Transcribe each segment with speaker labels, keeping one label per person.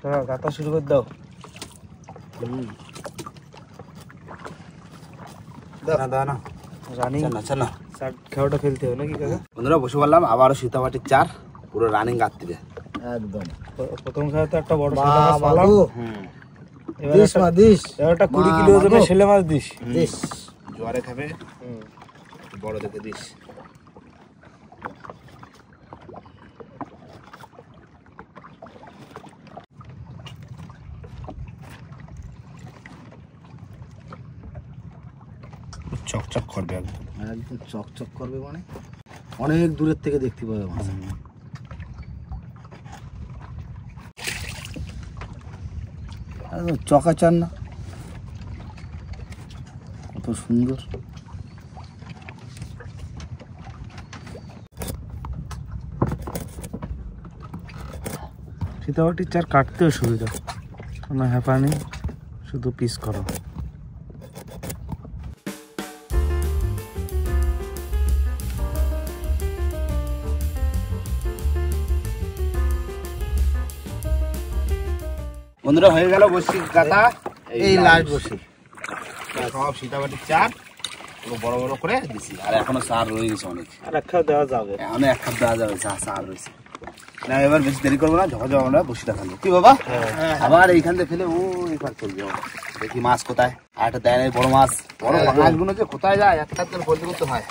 Speaker 1: গাতা শুরু করে দাও। রানিং খেলাটা খেলতে হবে নাকি কাকা?
Speaker 2: বন্ধুরা বসে বললাম আবারও সীতাবাটির চার পুরো রানিং গাত্তিতে
Speaker 1: একদম। প্রথম খেলা তো একটা বড়
Speaker 2: এবার
Speaker 1: একটা 20 কিলো ওজনের ছেলে মাছ দিস।
Speaker 2: জোয়ারে খাবে বড় দেখে দিস। চকচক করবে একদম
Speaker 1: চকচক করবে মানে অনেক দূরের থেকে দেখতে পাবে মাছ। চকাচার না, কত সুন্দর। সীতাবাটির চার কাটতেও সুবিধা, কোনো হ্যাপা নেই, শুধু পিস করো।
Speaker 2: বন্ধুরা হয়ে গেল বসি গাতা,
Speaker 1: এই লাস্ট বসি
Speaker 2: সব সীতাবাটির চার পুরো বড় বড় করে দিছি। আর এখনো চার রয়ে গেছে অনেক,
Speaker 1: আর এক খাপ দেওয়া যাবে,
Speaker 2: এখন এক খাপ দেওয়া যাবে। চার রয়েছে না, এবার বেশি দেরি করবো না, যখন আমরা বসিটা খাবো। কি বাবা আবার এইখান থেকে ফেলে ও এবার চলবে। দেখি মাছ কোথায়, আর একটা দেয় নাই বড় মাছ। বড় মাছগুলো যে কোথায় যায় একটা বলতে করতে হয়।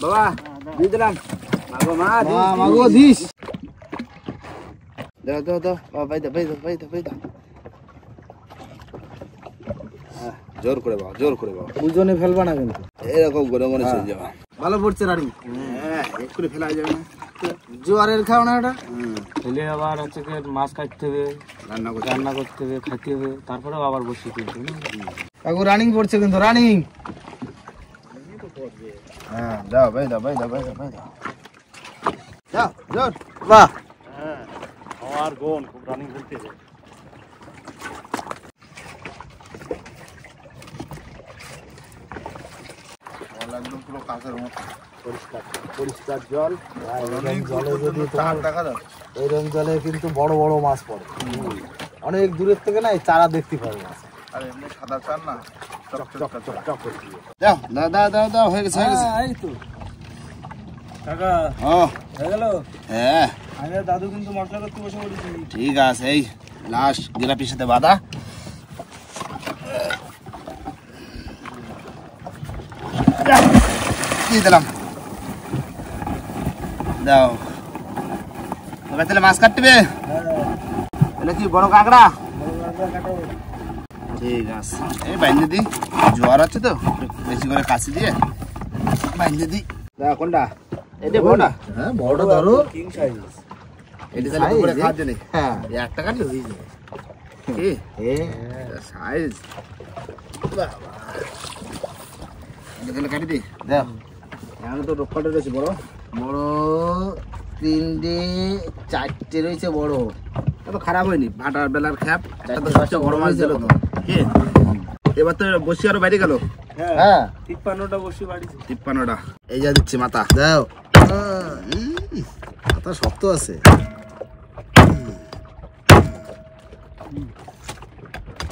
Speaker 2: বাবা দিয়ে দিলাম,
Speaker 1: মাগো দিস।
Speaker 2: দাও দাও দাও বাবা, জোর করে বাবা, জোর করে বাবা।
Speaker 1: দুজনে ফেলবা না কিন্তু,
Speaker 2: এরকম করে মনে চলে যাবা।
Speaker 1: ভালো পড়ছে রানি।
Speaker 2: হ্যাঁ একটু ফেলা যাবে না,
Speaker 1: জোয়ারের খাও না এটা।
Speaker 3: ফেলে আবার হচ্ছে মাছ কাটতে হবে, রান্না করতে হবে, খাইতে হবে, তারপরেও আবার বসে কিন্তু
Speaker 1: কাকু রানিং পড়ছে কিন্তু, রানিং।
Speaker 2: হ্যাঁ দাও ভাই, দাও ভাই, দাও ভাই, দাও ভাই, দাও দাও জোর।
Speaker 1: বাহ,
Speaker 3: হ্যাঁ আমার বোন খুব রানিং খেলতেছে।
Speaker 2: একদম পুরো কাঁচের মতো
Speaker 1: পরিষ্কার পরিষ্কার জল। জলে যদি
Speaker 2: দেখা দাও,
Speaker 1: এইরকম জলে কিন্তু বড় বড় মাছ পড়ে। অনেক দূরের থেকে না এই চারা দেখতে পাবে মাছ।
Speaker 2: আর এমনি সাদা চার না, দাও দাও দাও দাও দাও, হয়ে গেছে, হয়ে গেছে।
Speaker 1: এই তো কাকা
Speaker 2: ও
Speaker 1: হয়ে গেল।
Speaker 2: হ্যাঁ
Speaker 1: আমি আর দাদু কিন্তু মশলা করতে বসে পড়েছি।
Speaker 2: ঠিক আছে, এই লাস্ট জিলাপির সাথে বাঁধা। দিয়ে দিলাম, দাও। এবার তাহলে মাছ কাটবে, তাহলে কি বড় কাঁকড়া? ঠিক আছে, এই বাইন্দে দিই, জোয়ার আছে তো বেশি করে কাশি দিয়ে বাইন্দে দিই। দাও কোনটা? এটা বড়টা?
Speaker 1: হ্যাঁ বড়টা ধরো,
Speaker 3: কিং সাইজ।
Speaker 2: এটা তাহলে করে খাওয়ার জন্য
Speaker 1: হ্যাঁ
Speaker 2: একটা কাটলে হয়ে যাবে। কি সাইজ বাবা, তাহলে কাটি দিই।
Speaker 1: দাও।
Speaker 2: এখন তো রক্ষাটা রয়েছে বড়
Speaker 1: বড় 3টে 4টে রয়েছে বড়।
Speaker 2: তো খারাপ হয়নি, ভাটার বেলার খ্যাপ। সবচেয়ে বড় মাছ দিল তো। কি এবার তো বসি আরো বাইরে গেল।
Speaker 1: হ্যাঁ
Speaker 3: 53টা বসে বাড়ি।
Speaker 2: 53টা। এই যা দিচ্ছি মাথা,
Speaker 1: দাও। মাথা শক্ত আছে।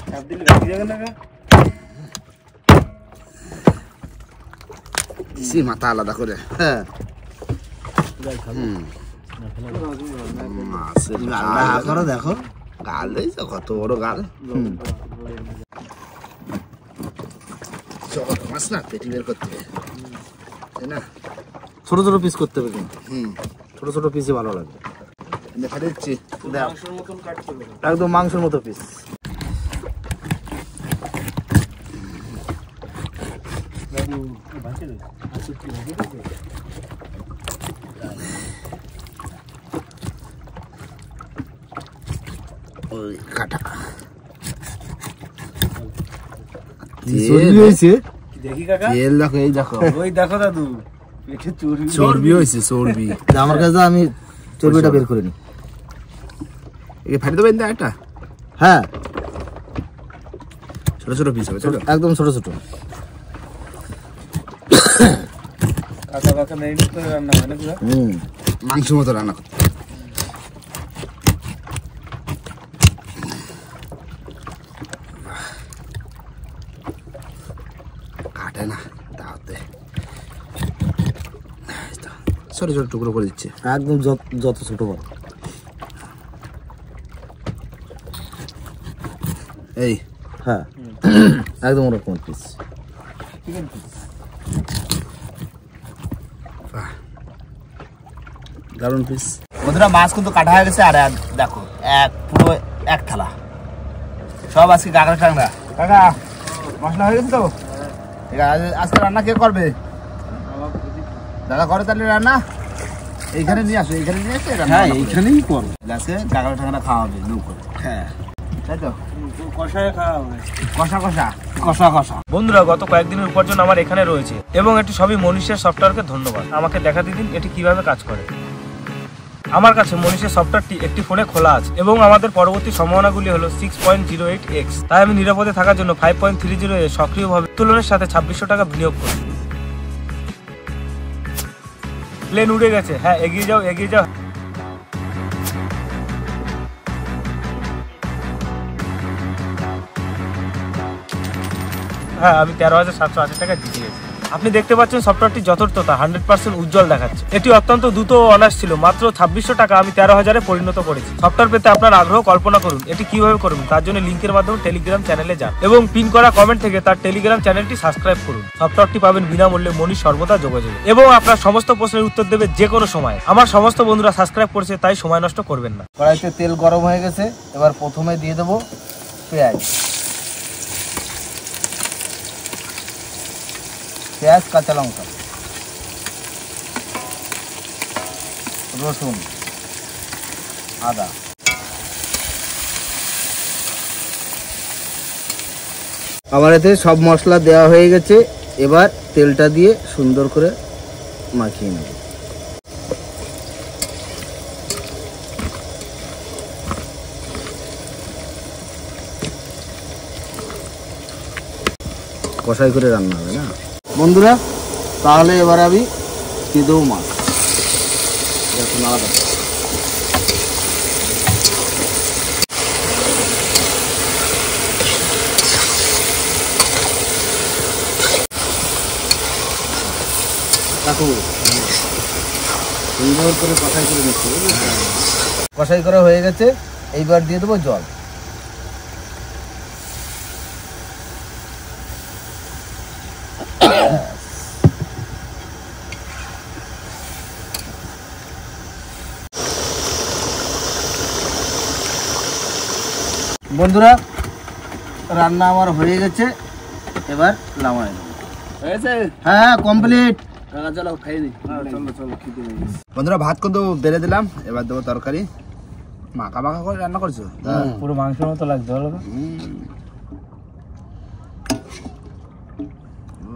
Speaker 3: চাপ দিলে ভেঙে যাবে না।
Speaker 2: দিছি মাথা আলাদা করে।
Speaker 1: হ্যাঁ
Speaker 2: মাছের
Speaker 1: গাল দেখো,
Speaker 2: গাল দিয়েছে কত বড় গাল। ছোট মাছ না, পেটি বের করতে হবে তাই না?
Speaker 1: ছোট ছোট পিস করতে হবে কিন্তু।
Speaker 2: হুম,
Speaker 1: ছোট ছোট পিসই ভালো লাগবে।
Speaker 2: দেখা দিচ্ছি,
Speaker 3: মাংসের মতন কাটতে হবে।
Speaker 1: একদম মাংসের মতো পিস।
Speaker 2: ওই কাটা
Speaker 3: দেখি কাকা,
Speaker 2: তেল দেখো, এই দেখো
Speaker 3: ওই দেখো দাদু, পেটে চর্বি।
Speaker 2: চর্বি হয়েছে, চর্বি।
Speaker 1: আমার কাছে আমি চর্বিটা বের করে নি।
Speaker 2: ফাটি দেবেন একটা।
Speaker 1: হ্যাঁ
Speaker 2: ছোট ছোট পিস হবে, ছোট
Speaker 1: একদম ছোট ছোট।
Speaker 3: কাঁচা পাকা মেরিনেট করে রান্না হয় নাকি?
Speaker 2: মাংস মতো রান্না করতে কাটে না দাওতে ছোট ছোট টুকরো করে দিচ্ছে
Speaker 1: একদম যত ছোট বড়।
Speaker 2: এই
Speaker 1: হ্যাঁ একদম ওরকম পিস।
Speaker 2: দারুন পিস। বন্ধুরা মাছ কিন্তু কাটা হয়ে গেছে আর দেখো পুরো এক থালা সব আজকে কাঁকড়া টাংরা। কাকা মশলা হয়ে গেছে তো? ঠিক আছে, আজকে রান্না কে করবে? দাদা করে তাহলে রান্না এইখানে নিয়ে আসো, এইখানে নিয়ে আসে
Speaker 1: হ্যাঁ এইখানেই করো।
Speaker 2: আজকে কাঁকড়া টাংরা খাওয়া হবে নৌকো। হ্যাঁ তাই তো,
Speaker 3: কষায় খাওয়া হবে।
Speaker 2: কষা কষা কষা কষা।
Speaker 3: বন্ধুরা গত কয়েকদিনের উপার্জন আমার এখানে রয়েছে এবং এটি সবই মনীষের সফটওয়্যারকে ধন্যবাদ। আমাকে দেখাতে দিন এটি কিভাবে কাজ করে। আমার কাছে মনীষের সফটওয়্যারটি একটি ফোনে খোলা আছে এবং আমাদের পরবর্তী সম্ভাবনাগুলি হলো 6.08x। তাই আমি নিরাপদে থাকার জন্য 5.30 এ সক্রিয়ভাবে উত্তোলনের সাথে 2600 টাকা বিনিয়োগ করি। প্লেন উড়ে গেছে। হ্যাঁ এগিয়ে যাও এগিয়ে যাও। হ্যাঁ আমি 13,780 টাকা জিতে গেছি। আপনি দেখতে পাচ্ছেন সফটওয়্যারটি যথার্থতা 100% উজ্জ্বল দেখাচ্ছে। এটি অত্যন্ত দ্রুত ও অনার্স ছিল। মাত্র 2600 টাকা আমি 13,000-এ পরিণত করেছি। সফটওয়্যার পেতে আপনার আগ্রহ কল্পনা করুন। এটি কিভাবে করবেন তার জন্য লিঙ্কের মাধ্যমে টেলিগ্রাম চ্যানেলে যান এবং পিন করা কমেন্ট থেকে তার টেলিগ্রাম চ্যানেলটি সাবস্ক্রাইব করুন। সফটওয়্যারটি পাবেন বিনামূল্যে মনীষ সর্বদা যোগাযোগ এবং আপনার সমস্ত প্রশ্নের উত্তর দেবে যে কোনো সময়। আমার সমস্ত বন্ধুরা সাবস্ক্রাইব করেছে তাই সময় নষ্ট করবেন না।
Speaker 1: কড়াইতে তেল গরম হয়ে গেছে, এবার প্রথমে দিয়ে দেবো পেঁয়াজ। পেঁয়াজ, কাঁচা লঙ্কা, রসুন, আদা। আমার এতে সব মশলা দেওয়া হয়ে গেছে, এবার তেলটা দিয়ে সুন্দর করে মাখিয়ে নেব। কষাই করে রান্না হবে না বন্ধুরা। তাহলে এবার আমি দিয়ে দেবো মাছ। আলাদা সুন্দর করে কষাই করে নিচ্ছি। কষাই করা হয়ে গেছে, এইবার দিয়ে দেবো জল। বন্ধুরা রান্না আমার হয়ে গেছে, এবার নামাই দেবো।
Speaker 2: হয়েছে?
Speaker 1: হ্যাঁ কমপ্লিট।
Speaker 2: কাকা চলো খাই নি। বন্ধুরা ভাত কিন্তু বেড়ে দিলাম, এবার দেবো তরকারি। মাখা মাখা করে রান্না করছো?
Speaker 3: পুরো মাংসের মতো লাগছে। ভালো না?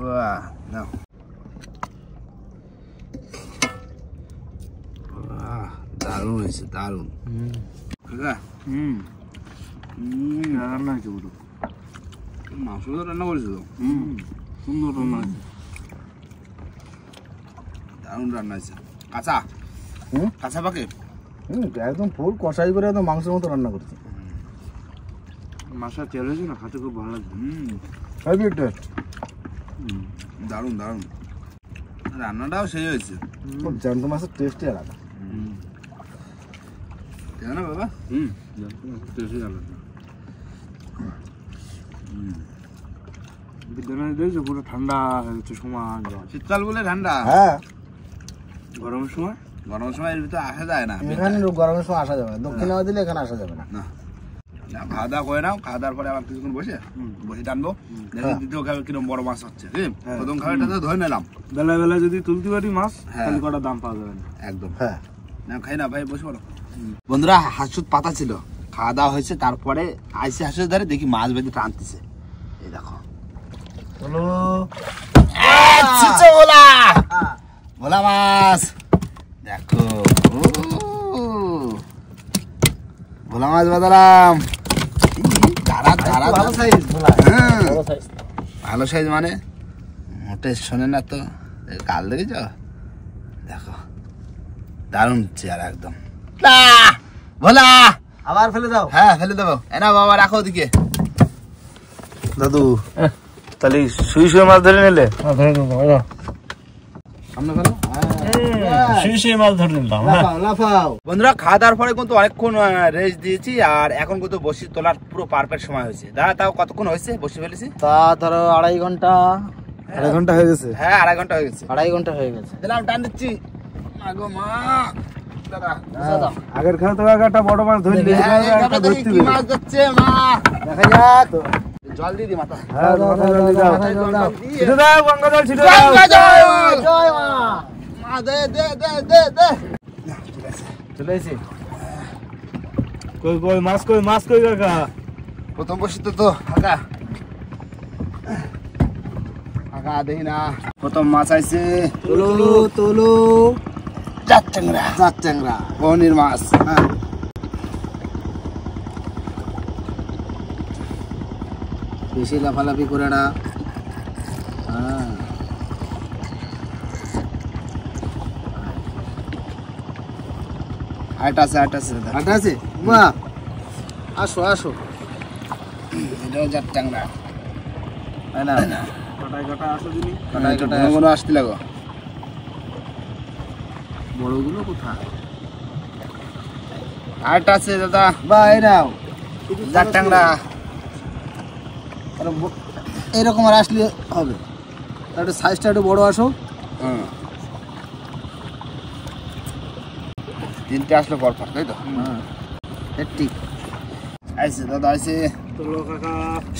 Speaker 2: বাহ, নাও। বাহ, দারুণ হয়েছে দারুণ। কাকা
Speaker 3: রান্না হয়েছে পুরো।
Speaker 2: মাংস তো রান্না করেছো তো?
Speaker 3: সুন্দর রান্না হয়েছে।
Speaker 2: দারুণ রান্না হয়েছে। কাঁচা কাঁচা পাকে
Speaker 1: একদম ফুল কষাই করে একদম মাংসের মতো রান্না করছি।
Speaker 3: মাছটা তেল হয়েছে না, খেতে খুব ভালো লাগছে।
Speaker 2: দারুণ দারুণ রান্নাটাও সেই হয়েছে।
Speaker 1: জ্যান্ত মাছের টেস্টই আলাদা।
Speaker 2: কেন না বাবা?
Speaker 3: বিদ্যালয় দেখছো পুরো ঠান্ডা হয়ে গেছে সমান।
Speaker 2: শীতকাল বলে ঠান্ডা।
Speaker 1: হ্যাঁ
Speaker 3: গরমের সময়
Speaker 2: এর ভিতরে আসা যায় না।
Speaker 1: এখানে গরমের সময় আসা যাবে না, দক্ষিণে দিলে এখানে আসা যাবে না।
Speaker 2: না খাওয়া দাওয়া করে নাও, খাওয়া দাওয়ার পরে আবার কিছুক্ষণ বসে টানবো। দ্বিতীয় খাবে কিরকম বড় মাছ হচ্ছে। প্রথম খাবারটা তো ধরে নিলাম।
Speaker 3: বেলায় বেলায় যদি তুলতে পারি মাছ,
Speaker 2: হ্যাঁ।
Speaker 3: তাহলে কটা দাম পাওয়া যাবে না।
Speaker 2: একদম।
Speaker 1: হ্যাঁ
Speaker 2: না খাই না ভাই, বসে পড়ো। বন্ধুরা হাঁসুর পাতা ছিল, খাওয়া দাওয়া হয়েছে, তারপরে আইসি হাঁসের ধারে দেখি মাছ বেঁধে টানতেছে। এই দেখো ভোলা মাছ, দেখো ভোলা মাছ বাঁধালাম।
Speaker 1: ভালো সাইজ ভোলা, বড় সাইজ।
Speaker 2: ভালো সাইজ মানে মোটে শোনে না তো, কাল দেখেছ দারুণ চেয়ার একদম। ভোলা
Speaker 1: আবার ফেলে দাও।
Speaker 2: হ্যাঁ ফেলে দেবো। এনা বাবা রাখো ওদিকে।
Speaker 3: দাদু তাহলে শুয়ে শুয়ে মাছ ধরে নিলে?
Speaker 1: সামনে ফেলো।
Speaker 3: শুয়ে শুয়ে মাছ ধরে নিলাম।
Speaker 1: লাফাও লাফাও।
Speaker 2: বন্ধুরা খাওয়া দাওয়ার পরে কিন্তু অনেকক্ষণ রেস্ট দিয়েছি, আর এখন কিন্তু বসি তোলার পুরো পারফেক্ট সময় হয়েছে। দাদা তাও কতক্ষণ হয়েছে বসে ফেলেছি?
Speaker 1: তা ধরো 2.5 ঘন্টা।
Speaker 3: 2.5 ঘন্টা হয়ে গেছে।
Speaker 2: হ্যাঁ 2.5 ঘন্টা হয়ে গেছে।
Speaker 1: 2.5 ঘন্টা হয়ে গেছে।
Speaker 2: দিলাম টান দিচ্ছি। আগো মা দাদা
Speaker 3: আগের খাওয়া তো একটা বড় মাছ ধরলি,
Speaker 2: কি মাছ যাচ্ছে মা
Speaker 1: দেখা যাক।
Speaker 2: জল দিয়ে দি মাথা।
Speaker 3: হ্যাঁ মাথা জল দাও। ছিটে দাও গঙ্গা জল, ছিটে
Speaker 2: গঙ্গা
Speaker 3: দাও।
Speaker 2: জল।
Speaker 1: জয় মা।
Speaker 2: মা দে দে দে দে দে।
Speaker 3: চলে এসে কই কই মাছ কই, মাছ কই কাকা?
Speaker 2: প্রথম বসি তো ফাঁকা ফাঁকা দেখি না। প্রথম মাছ আইছে।
Speaker 1: তোলো তোলো।
Speaker 2: জাত ট্যাংরা।
Speaker 1: জাত ট্যাংরা।
Speaker 2: বনির মাছ।
Speaker 1: হ্যাঁ। বেশি লাফালাফি করে না। হ্যাঁ।
Speaker 2: আট আছে দাদা।
Speaker 1: আটা আছে? বাহ, আসো আসো।
Speaker 2: এটাও জাত ট্যাংরা।
Speaker 1: না
Speaker 3: কাটায় কাটায় আসো দিনি।
Speaker 1: কাটায় কাটায়
Speaker 2: ঘন ঘন আসতে লাগো।
Speaker 1: বড়গুলো কোথায়?
Speaker 2: আট আছে দাদা।
Speaker 1: বা এই নাও
Speaker 2: জাত ট্যাংরা।
Speaker 1: এইরকম আর আসলে হবে, একটু সাইজটা একটু বড় আসো।
Speaker 2: হুম। তিনটে আসলো পরপর তাই তো?
Speaker 1: হ্যাঁ ঠিক
Speaker 2: আইছে দাদা আইছে।
Speaker 3: তোলো কাকা।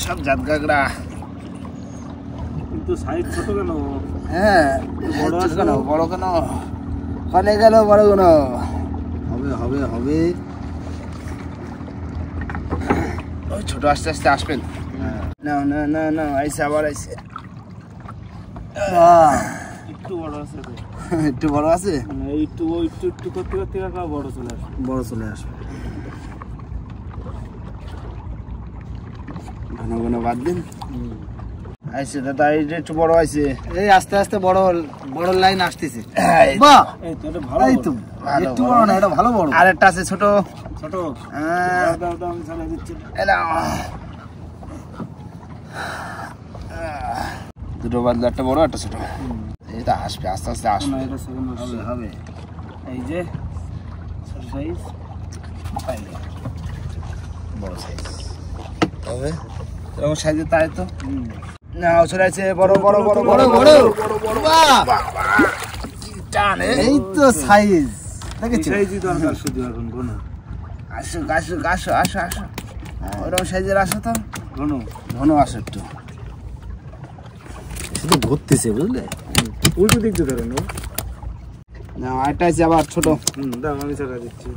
Speaker 2: সব জাত গাগরা।
Speaker 3: কিন্তু সাইজ ছোট কেন?
Speaker 2: হ্যাঁ
Speaker 3: বড়
Speaker 2: ছোট
Speaker 3: আছে
Speaker 2: কেন?
Speaker 3: না?
Speaker 2: বড় কেন? কনে গেল বড় কেন?
Speaker 1: হবে হবে হবে।
Speaker 2: ওই ছোট আস্তে আস্তে আসবেন। না না না না আইছে আবার আইছে।
Speaker 1: বাহ,
Speaker 3: একটু বড় আছে তো।
Speaker 2: একটু বড় আছে।
Speaker 3: মানে একটু একটু করতে করতে কাকা বড় চলে আসে।
Speaker 1: বড় চলে আসবে।
Speaker 2: ঘন ঘন বাদ দিন। আইছে দাদা এই যে একটু বড় আইছে।
Speaker 1: এই আস্তে আস্তে বড় বড় লাইন আসতেছে।
Speaker 2: এই
Speaker 1: বাহ,
Speaker 3: এই তো এটা ভালো।
Speaker 1: এই তো
Speaker 2: ভালো,
Speaker 1: একটু
Speaker 2: ভালো।
Speaker 1: বড় না, এটা ভালো বড়।
Speaker 2: আরেকটা আছে ছোট।
Speaker 3: ছোট।
Speaker 2: হ্যাঁ,
Speaker 3: দাও দাও আমি ছাড়া দিচ্ছি।
Speaker 2: এলাও। দুটো বাদলে একটা বড় একটা ছোট। এটা আসবে আস্তে আস্তে আসবে।
Speaker 3: না এটা সেকেন্ড
Speaker 1: হবে হবে।
Speaker 3: এই যে ছোট সাইজ।
Speaker 2: পাইলে বড় সাইজ হবে এরকম সাইজের তাই তো। না চলে আছে বড় বড় বড়
Speaker 1: বড় বড় বড়। বাহ,
Speaker 2: টানে।
Speaker 1: এই তো সাইজ দেখেছো?
Speaker 3: সাইজই দরকার শুধু এখন ঘন
Speaker 2: আসো আসো আসো আসো আসো ওরকম সাইজের আসো তো।
Speaker 3: ঘন।
Speaker 2: ঘন আসো একটু।
Speaker 1: শুধু ঘুরতেছে বুঝলে।
Speaker 3: উল্টো দিক দিয়ে ধরেন।
Speaker 2: না আরেকটা আছে আবার ছোট।
Speaker 3: দাও আমি ছাড়া দিচ্ছি।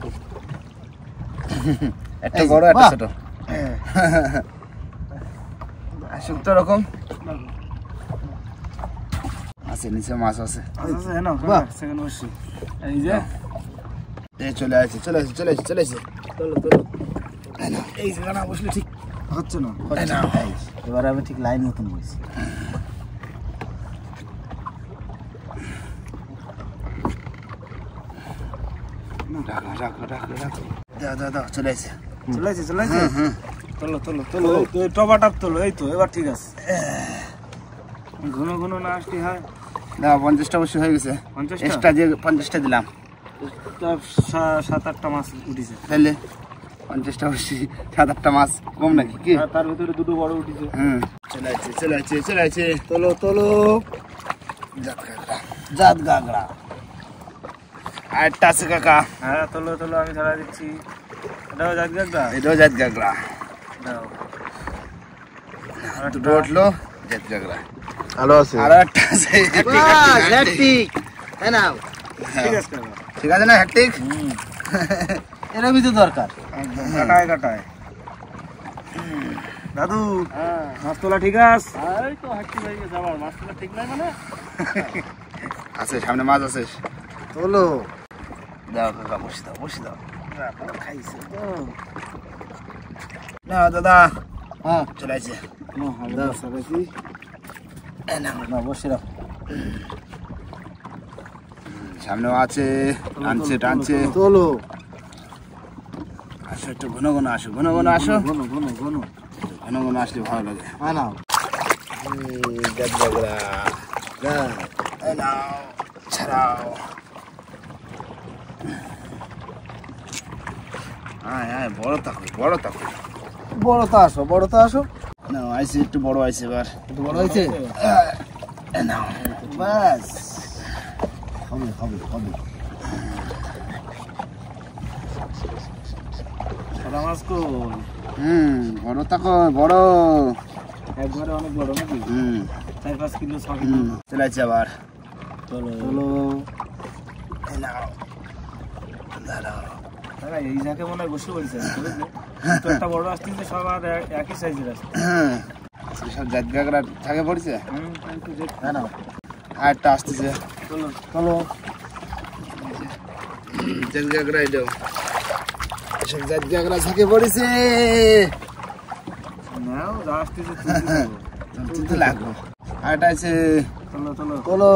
Speaker 2: একটা বড় একটা
Speaker 1: বাহ।
Speaker 2: ছোট। আসুক তো এরকম আছে নিচে মাছ আছে।
Speaker 3: আচ্ছা হ্যাঁ না
Speaker 1: বাহ।
Speaker 3: সেকেন্ড বসি। এই যে
Speaker 2: এই চলে আসছে চলে আসছে চলে আসছে চলে আসছে।
Speaker 3: তোলো তোলো।
Speaker 2: এই জায়গাটা বসলে ঠিক
Speaker 3: হচ্ছে না।
Speaker 2: এই নাও।
Speaker 1: এবার আমি ঠিক লাইন মতন বলছি।
Speaker 2: রাখো রাখো রাখো রাখো। দাও দাও দাও চলে আসছে।
Speaker 3: চলে আসছে চলে আসছে। তোলো তোলো তোলো। এই টবাটাপ তোলো। এই তো এবার ঠিক আছে। ঘন ঘন না আসলে হয়।
Speaker 2: দাও 50টা বসে হয়ে গেছে।
Speaker 3: 50টা?
Speaker 2: এক্সট্রা যে 50টা দিলাম
Speaker 3: তার 7-8টা মাছ উঠিছে।
Speaker 2: তাহলে 50টা বসে 7-8টা মাছ কম নাকি কি?
Speaker 3: আর তার ভিতরে দুটো বড় উঠিছে।
Speaker 2: হুম চলে আসছে চলে আসছে চলে আসছে।
Speaker 1: তোলো তোলো।
Speaker 2: জাত কাঁকড়া।
Speaker 1: জাত গাগড়া।
Speaker 2: আরেকটা আছে কাকা।
Speaker 3: হ্যাঁ তোলো তোলো আমি ছাড়া দিচ্ছি। এটাও জাত গাগড়া।
Speaker 2: এটাও জাত কাঁকড়া।
Speaker 3: দাও।
Speaker 2: দুটো উঠলো জাত কাঁকড়া।
Speaker 1: ভালো আছে।
Speaker 2: আর একটা আছে
Speaker 1: বাহ, হ্যাট্রিক। হ্যাঁ নাও।
Speaker 3: ঠিক আছে কাকা।
Speaker 2: ঠিক আছে না হ্যাট্রিক?
Speaker 1: এরকমই তো দরকার।
Speaker 3: একদম কাটায় কাটায়। দাদু মাছ তোলা ঠিক আছে? এই তো হাঁটতে হয়ে গেছে আবার মাছ তোলা ঠিক নাই মানে?
Speaker 2: আছে সামনে মাছ আছে।
Speaker 1: তোলো।
Speaker 2: দাও কাকা বসে দাও বসে দাও।
Speaker 3: খাইছে তো।
Speaker 2: না দাদা
Speaker 1: হ্যাঁ
Speaker 2: চলে আসছে।
Speaker 3: না হবে না সারাছি।
Speaker 1: না বসে রাখো।
Speaker 2: সামনেও আছে, টানছে টানছে।
Speaker 1: তোলো
Speaker 2: আসো একটু ঘন ঘন আসো, ঘন ঘন আসো,
Speaker 1: ঘন ঘন ঘন
Speaker 2: ঘন ঘন আসলে ভালো লাগে।
Speaker 1: হ্যাঁ নাও
Speaker 2: জাগরা এই নাও, ছাড়াও। হ্যাঁ হ্যাঁ, বড় থাকো, বড় থাকো।
Speaker 1: বড় তো আসো, বড় তো আসো।
Speaker 2: না আইসে, একটু বড় আইসে এবার।
Speaker 1: একটু বড় হয়েছে,
Speaker 2: নাও
Speaker 1: ব্যাস হবে হবে হবে।
Speaker 3: সাদা মাছ কো
Speaker 2: বড় থাকো, বড়।
Speaker 3: একবারে অনেক বড় নাকি? 4-5 কিলো 6 কিলো।
Speaker 2: চলে আসছে আবার।
Speaker 3: চলো
Speaker 1: চলো
Speaker 2: এই নাও, দাঁড়াও।
Speaker 3: দাদা এই জায়গায় মনে হয় বসে পড়েছে তো একটা বড় আসতেছে, সব আর একই সাইজের আসছে।
Speaker 2: সব জাতগাগরা থাকে পড়ছে।
Speaker 1: হ্যাঁ নাও
Speaker 2: আর একটা আসতেছে।
Speaker 3: চলো
Speaker 1: চলো
Speaker 2: জাতগাগরা এটাও সব জাতগাগরা থাকে পড়েছে।
Speaker 3: নাও যা আসতেছে
Speaker 2: তুলতে লাগবো। আর একটা আছে।
Speaker 3: চলো চলো
Speaker 1: চলো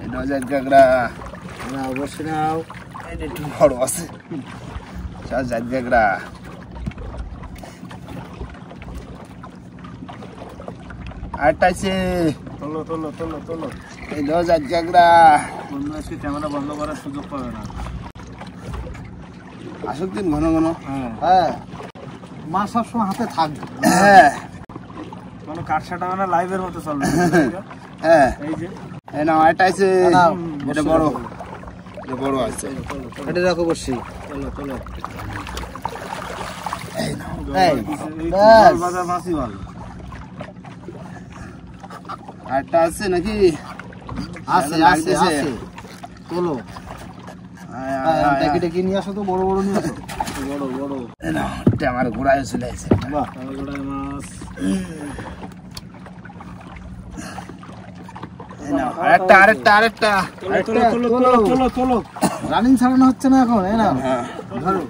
Speaker 2: এটাও জাতগাগরা।
Speaker 1: নাও বসে নাও।
Speaker 2: এটা একটু বড় আছে, সব জাতগাগরা। আরেকটা আছে।
Speaker 3: চলো চলো চলো চলো।
Speaker 2: এটাও জাতগাগরা।
Speaker 3: বন্ধু আজকে ক্যামেরা বন্ধ করার সুযোগ পাবে না।
Speaker 2: আসুক দিন ঘন ঘন।
Speaker 3: হ্যাঁ
Speaker 1: হ্যাঁ মাছ সবসময় হাতে থাকবে।
Speaker 2: হ্যাঁ
Speaker 3: কোনো কাটসাটা মানে লাইভের মতো চলবে।
Speaker 2: হ্যাঁ,
Speaker 3: এই যে
Speaker 2: এই নাও আরেকটা আছে।
Speaker 1: নাও,
Speaker 2: এটা বড়, এটা বড় আছে।
Speaker 1: হেঁটে রাখো বসি।
Speaker 3: চলো চলো।
Speaker 1: এই
Speaker 3: এই
Speaker 1: ব্যাস।
Speaker 3: জল বাজার মাছই ভালো।
Speaker 2: আরেকটা আছে নাকি?
Speaker 1: আছে আছে আছে। চলো
Speaker 2: আয়, আয়, আয়,
Speaker 1: ডেকে
Speaker 2: আয়।
Speaker 1: ডেকে নিয়ে আসো তো, বড় বড় নিয়ে আসো।
Speaker 3: বড় বড়
Speaker 2: এই নাও, এটা আমার ঘোড়ায় চলে আসে।
Speaker 1: বাহ
Speaker 3: তালগড়াই মাছ।
Speaker 2: এই নাও, আরেকটা আরেকটা আরেকটা।
Speaker 3: চলো চলো চলো চলো চলো চলো।
Speaker 1: রানিং ছাড়ানো হচ্ছে না এখন, এই না
Speaker 2: হ্যাঁ,
Speaker 1: ধরো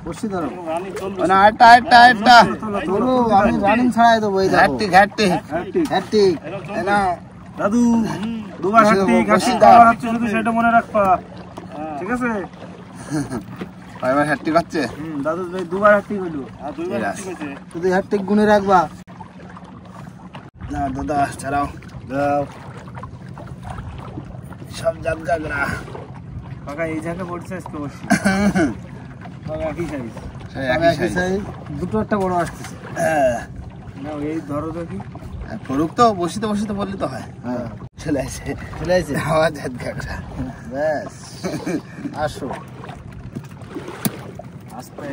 Speaker 1: বসি ধরো।
Speaker 3: রানী চলো
Speaker 2: ওই নাও, আরেকটা আরেকটা আরেকটা।
Speaker 1: চলো আমি রানিং ছাড়াই দেবো। এই দেখো
Speaker 2: ঘাটতি ঘাটতি।
Speaker 1: হ্যাট্রিক।
Speaker 2: এই নাও,
Speaker 3: দাদু দুবার
Speaker 2: বসে
Speaker 3: হাঁটতে
Speaker 2: দাও,
Speaker 3: ঘাসি
Speaker 2: বসে দাও।
Speaker 3: খাওয়া হচ্ছে, শুধু সেটা মনে রাখবা। ঠিক আছে?
Speaker 2: কয়বার ঘাটতি করছে?
Speaker 3: দাদু ভাই দুবার হাঁটতে গেলো আর দুইবার
Speaker 2: ঠিক
Speaker 3: হাঁটতে
Speaker 2: আছে।
Speaker 3: গেছে।
Speaker 1: শুধু হ্যাট্রিক গুনে রাখবা।
Speaker 2: না দাদা ছাড়াও।
Speaker 1: দাও
Speaker 2: সব জাতগাগরা।
Speaker 3: কাকা এই জায়গায় পড়ছে আজকে বসি। সব একই সাইজ।
Speaker 2: সেই
Speaker 1: আমি
Speaker 2: একই
Speaker 1: একই
Speaker 2: size।
Speaker 1: সাইজ, দুটো একটা বড় আসতেছে।
Speaker 2: হ্যাঁ,
Speaker 3: না এই ধরো দেখি।
Speaker 2: ফরুক তো বসিতে বসিতে বললে তো হয়।
Speaker 1: হ্যাঁ
Speaker 2: চলে আসে
Speaker 1: চলে আসছে।
Speaker 2: আমার জাতগাগরা।
Speaker 1: ব্যাস আসো।
Speaker 3: আস্তে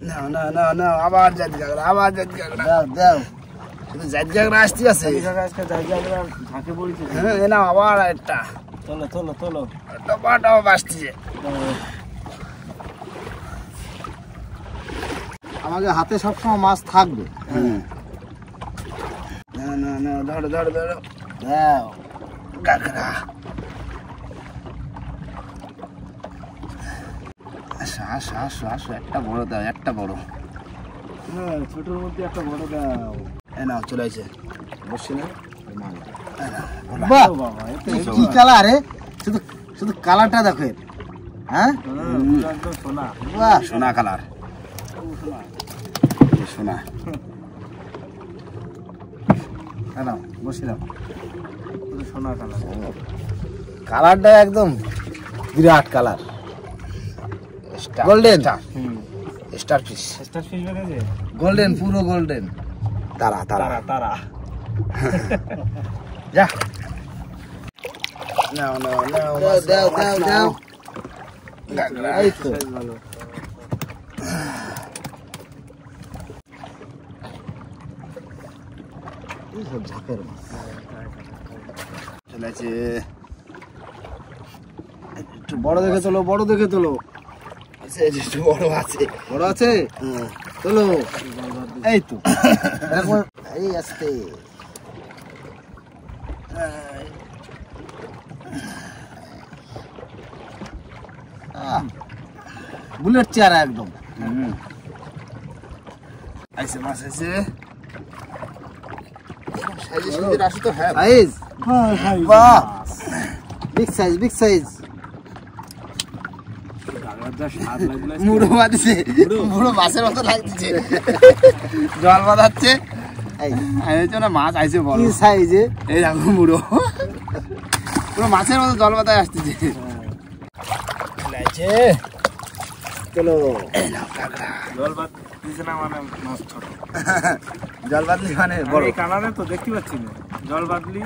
Speaker 2: না না না না, আবার জাতগাগরা, আবার জাতগাগরা।
Speaker 1: দাও দাও।
Speaker 2: শুধু জাতগাগরা আসতে আছে।
Speaker 3: এই জায়গায় আজকে জায়গা আমরা ঝাঁকে পড়েছি।
Speaker 2: হ্যাঁ, এ নাও আবার একটা।
Speaker 3: চলো চলো চলো।
Speaker 2: টপাটাও বাসতেছে।
Speaker 1: আমাকে হাতে সবসময় মাছ থাকবে।
Speaker 2: না না না, ধরো ধরো ধরো।
Speaker 1: দাও
Speaker 2: কাঁকড়া। আসো আসো আসো আসো, একটা বড় দাও, একটা বড়।
Speaker 3: হ্যাঁ ছোটোর মধ্যে একটা বড় দাও।
Speaker 2: এ নাও চলে আসে।
Speaker 1: বসে না।
Speaker 2: এ নাও,
Speaker 1: বাহ
Speaker 3: ও বাবা এত
Speaker 1: কি কালার রে, শুধু শুধু কালারটা দেখো এর। হ্যাঁ
Speaker 3: পুরো একদম সোনা।
Speaker 1: বাহ
Speaker 2: সোনা কালার। সোনা।
Speaker 1: নাও বসে নাও।
Speaker 3: পুরো সোনা কালার।
Speaker 1: কালারটা একদম বিরাট colour. Golden
Speaker 2: star fish.
Speaker 3: Star fish বেঁধেছে?
Speaker 1: গোল্ডেন পুরো গোল্ডেন।
Speaker 2: তারা তারা।
Speaker 3: তারা তারা।
Speaker 2: যা। নাও নাও নাও,
Speaker 1: দাও দাও দাও দাও।
Speaker 2: কাঁকড়া।
Speaker 1: এই তো
Speaker 3: সাইজ ভালো।
Speaker 1: এই সব ঝাঁকের মাছ।
Speaker 2: চলে আসে।
Speaker 1: একটু বড় দেখে তোলো, বড় দেখে তোলো।
Speaker 2: একটু বড় আছে।
Speaker 1: বড় আছে তোলো। এই তো এরকম। এই আসতে বুলেট চেয়ারা একদম।
Speaker 2: আইসে মাছ আছে। সাইজে সুন্দর আসে তো। হ্যাঁ
Speaker 1: সাইজ বাহ, বিগ সাইজ বিগ সাইজ।
Speaker 2: মুড়ো বাঁধছে, মুড়ো মাছের মতো লাগছে, জল বাঁধাচ্ছে।
Speaker 1: এই
Speaker 2: না মাছ আইছে বড়
Speaker 1: কি সাইজে,
Speaker 2: এই দেখো মুড়ো পুরো মাছের মতো জল বাঁধায় আসতেছে।
Speaker 1: চলো
Speaker 3: জল বাদ দিছে না মানে মাছ ছোট।
Speaker 2: জল বাঁধলি মানে বড়।
Speaker 3: এই কানারে তো দেখতে পাচ্ছি না, জল বাদলি